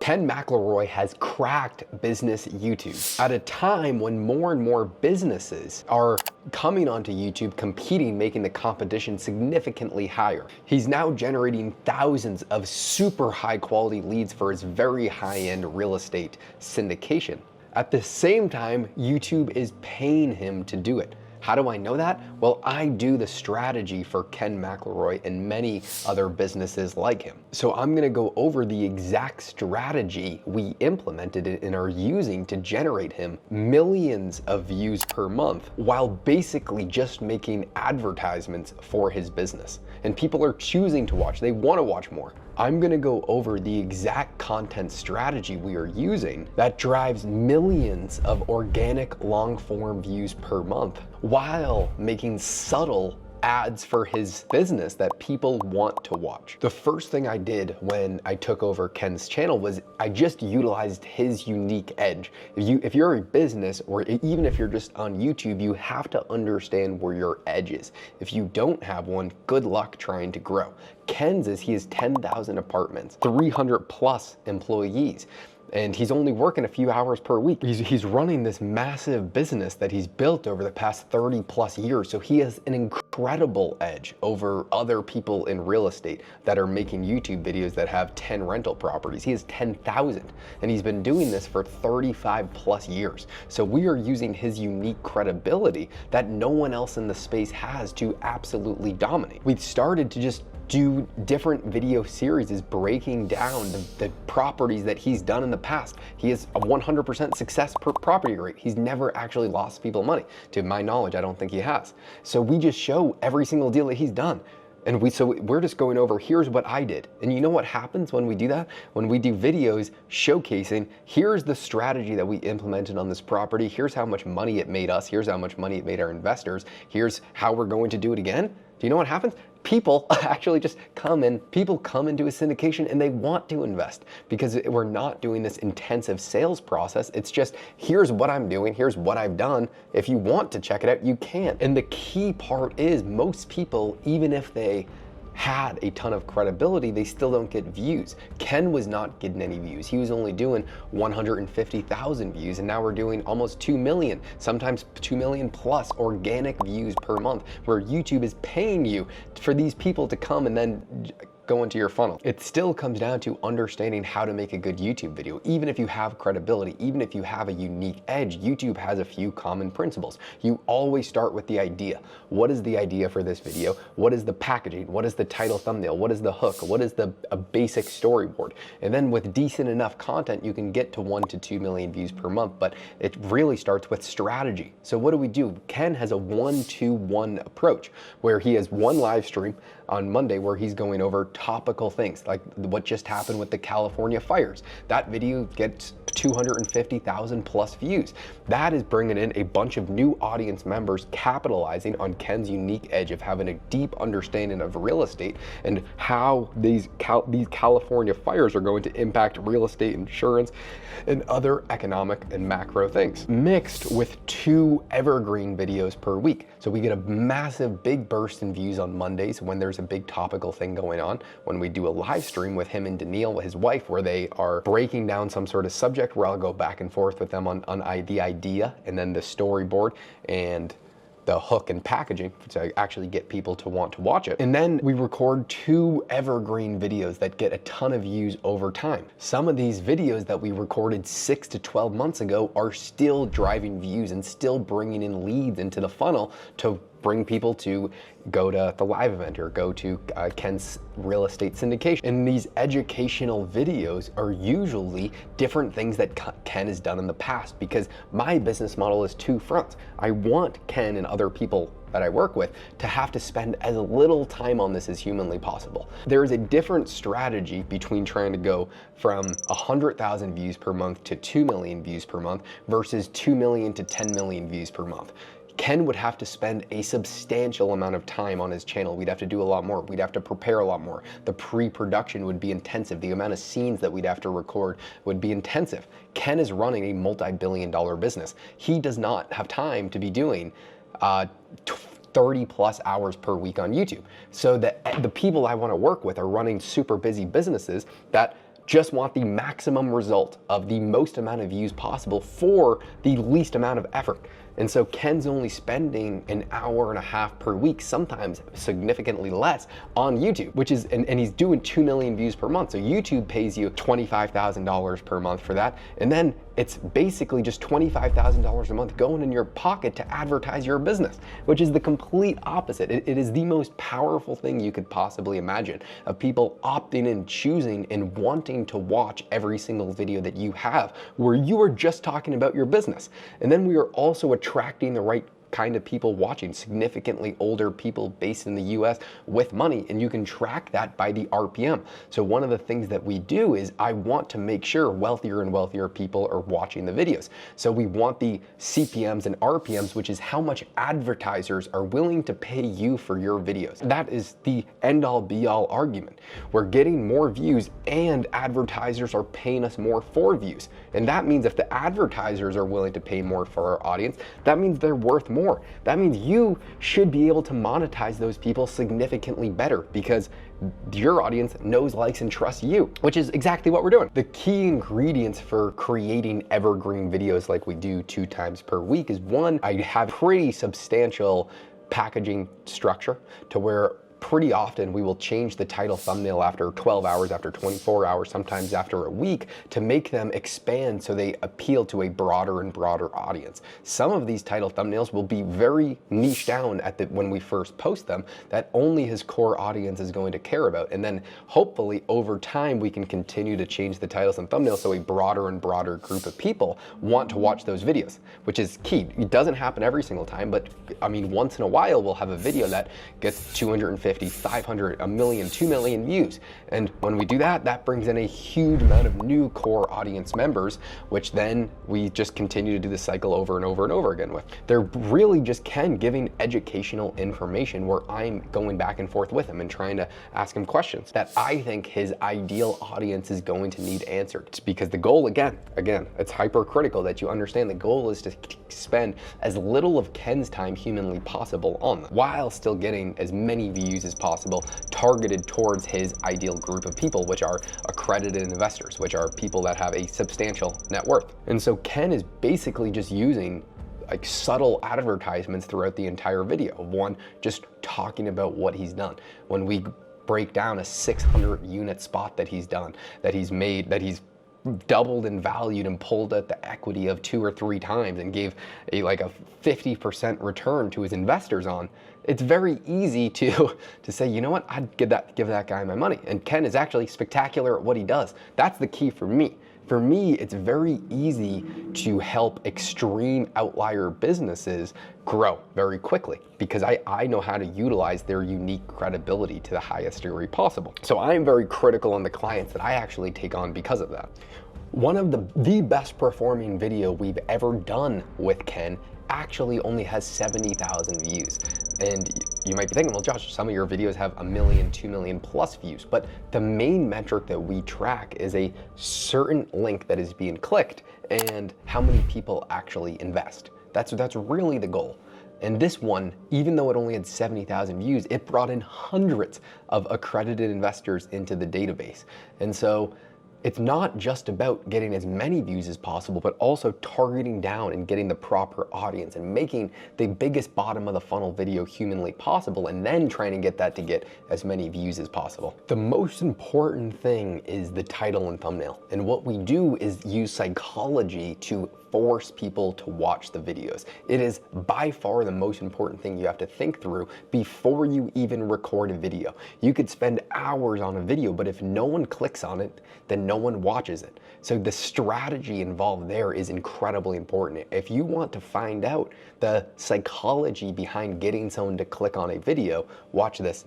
Ken McElroy has cracked business YouTube at a time when more and more businesses are coming onto YouTube, competing, making the competition significantly higher. He's now generating thousands of super high quality leads for his very high-end real estate syndication. At the same time, YouTube is paying him to do it. How do I know that? Well, I do the strategy for Ken McElroy and many other businesses like him. So I'm gonna go over the exact strategy we implemented and are using to generate him millions of views per month while basically just making advertisements for his business. And people are choosing to watch, they wanna watch more. I'm gonna go over the exact content strategy we are using that drives millions of organic long-form views per month while making subtle ads for his business that people want to watch. The first thing I did when I took over Ken's channel was I just utilized his unique edge. If you're a business, or even if you're just on YouTube, you have to understand where your edge is. If you don't have one, good luck trying to grow. Ken's is he has 10,000 apartments, 300 plus employees, and he's only working a few hours per week. He's running this massive business that he's built over the past 30 plus years. So he has an incredible edge over other people in real estate that are making YouTube videos that have 10 rental properties. He has 10,000, and he's been doing this for 35 plus years. So we are using his unique credibility that no one else in the space has to absolutely dominate. We started to just do different video series is breaking down the properties that he's done in the past. He has a 100% success per property rate. He's never actually lost people money. To my knowledge, I don't think he has. So we just show every single deal that he's done. And we're just going over, here's what I did. And you know what happens when we do that? When we do videos showcasing, here's the strategy that we implemented on this property. Here's how much money it made us. Here's how much money it made our investors. Here's how we're going to do it again. Do you know what happens? People actually just come in, people come into a syndication and they want to invest because we're not doing this intensive sales process. It's just, here's what I'm doing, here's what I've done. If you want to check it out, you can. And the key part is most people, even if they had a ton of credibility, they still don't get views. Ken was not getting any views. He was only doing 150,000 views, and now we're doing almost 2 million, sometimes 2 million plus organic views per month, where YouTube is paying you for these people to come and then go into your funnel. It still comes down to understanding how to make a good YouTube video. Even if you have credibility, even if you have a unique edge, YouTube has a few common principles. You always start with the idea. What is the idea for this video? What is the packaging? What is the title thumbnail? What is the hook? What is a basic storyboard? And then with decent enough content, you can get to 1 to 2 million views per month, but it really starts with strategy. So what do? Ken has a 1-2-1 approach where he has one live stream on Monday where he's going over topical things like what just happened with the California fires. That video gets 250,000 plus views. That is bringing in a bunch of new audience members capitalizing on Ken's unique edge of having a deep understanding of real estate and how these California fires are going to impact real estate insurance and other economic and macro things, mixed with 2 evergreen videos per week. So we get a massive big burst in views on Mondays when there's a big topical thing going on. When we do a live stream with him and Danielle, his wife, where they are breaking down some sort of subject where I'll go back and forth with them on the idea and then the storyboard and the hook and packaging to actually get people to want to watch it. And then we record 2 evergreen videos that get a ton of views over time. Some of these videos that we recorded 6 to 12 months ago are still driving views and still bringing in leads into the funnel to bring people to go to the live event or go to Ken's real estate syndication. And these educational videos are usually different things that Ken has done in the past, because my business model is 2 fronts. I want Ken and other people that I work with to have to spend as little time on this as humanly possible. There is a different strategy between trying to go from 100,000 views per month to 2 million views per month versus 2 million to 10 million views per month. Ken would have to spend a substantial amount of time on his channel. We'd have to do a lot more. We'd have to prepare a lot more. The pre-production would be intensive. The amount of scenes that we'd have to record would be intensive. Ken is running a multi-billion-dollar business. He does not have time to be doing 30 plus hours per week on YouTube. So the people I want to work with are running super busy businesses that just want the maximum result of the most amount of views possible for the least amount of effort. And so Ken's only spending an hour and a half per week, sometimes significantly less, on YouTube, which is, and he's doing 2 million views per month. So YouTube pays you $25,000 per month for that. And then it's basically just $25,000 a month going in your pocket to advertise your business, which is the complete opposite. It is the most powerful thing you could possibly imagine, of people opting and choosing and wanting to watch every single video that you have where you are just talking about your business. And then we are also attracting the right kind of people watching, significantly older people based in the US with money, and you can track that by the RPM. So one of the things that we do is I want to make sure wealthier and wealthier people are watching the videos. So we want the CPMs and RPMs, which is how much advertisers are willing to pay you for your videos. That is the end all be all argument. We're getting more views and advertisers are paying us more for views. And that means if the advertisers are willing to pay more for our audience, that means they're worth more. That means you should be able to monetize those people significantly better because your audience knows, likes, and trusts you, which is exactly what we're doing. The key ingredients for creating evergreen videos like we do 2 times per week is, one, I have pretty substantial packaging structure to where pretty often we will change the title thumbnail after 12 hours, after 24 hours, sometimes after a week, to make them expand so they appeal to a broader and broader audience. Some of these title thumbnails will be very niche down when we first post them, that only his core audience is going to care about. And then hopefully over time we can continue to change the titles and thumbnails so a broader and broader group of people want to watch those videos, which is key. It doesn't happen every single time, but I mean, once in a while we'll have a video that gets 250, 500, a million, 2 million views. And when we do that, that brings in a huge amount of new core audience members, which then we just continue to do the cycle over and over and over again with. They're really just Ken giving educational information where I'm going back and forth with him and trying to ask him questions that I think his ideal audience is going to need answered. It's because the goal, again, it's hypercritical that you understand the goal is to spend as little of Ken's time humanly possible on them while still getting as many views as possible targeted towards his ideal group of people, which are accredited investors, which are people that have a substantial net worth. And so Ken is basically just using like subtle advertisements throughout the entire video. One, just talking about what he's done. When we break down a 600 unit spot that he's done, that he's made, that he's doubled in value and pulled at the equity of 2 or 3 times and gave a 50% return to his investors on, it's very easy to say, you know what, I'd give that guy my money. And Ken is actually spectacular at what he does. That's the key for me. For me, it's very easy to help extreme outlier businesses grow very quickly because I know how to utilize their unique credibility to the highest degree possible. So I'm very critical on the clients that I actually take on because of that. One of the best performing video we've ever done with Ken actually only has 70,000 views. And you might be thinking, well, Josh, some of your videos have 1 million, 2 million plus views, but the main metric that we track is a certain link that is being clicked and how many people actually invest. That's really the goal. And this one, even though it only had 70,000 views, it brought in hundreds of accredited investors into the database. And so it's not just about getting as many views as possible, but also targeting down and getting the proper audience and making the biggest bottom of the funnel video humanly possible, and then trying to get that to get as many views as possible. The most important thing is the title and thumbnail. And what we do is use psychology to force people to watch the videos. It is by far the most important thing you have to think through before you even record a video. You could spend hours on a video, but if no one clicks on it, then no one watches it. So the strategy involved there is incredibly important. If you want to find out the psychology behind getting someone to click on a video, watch this.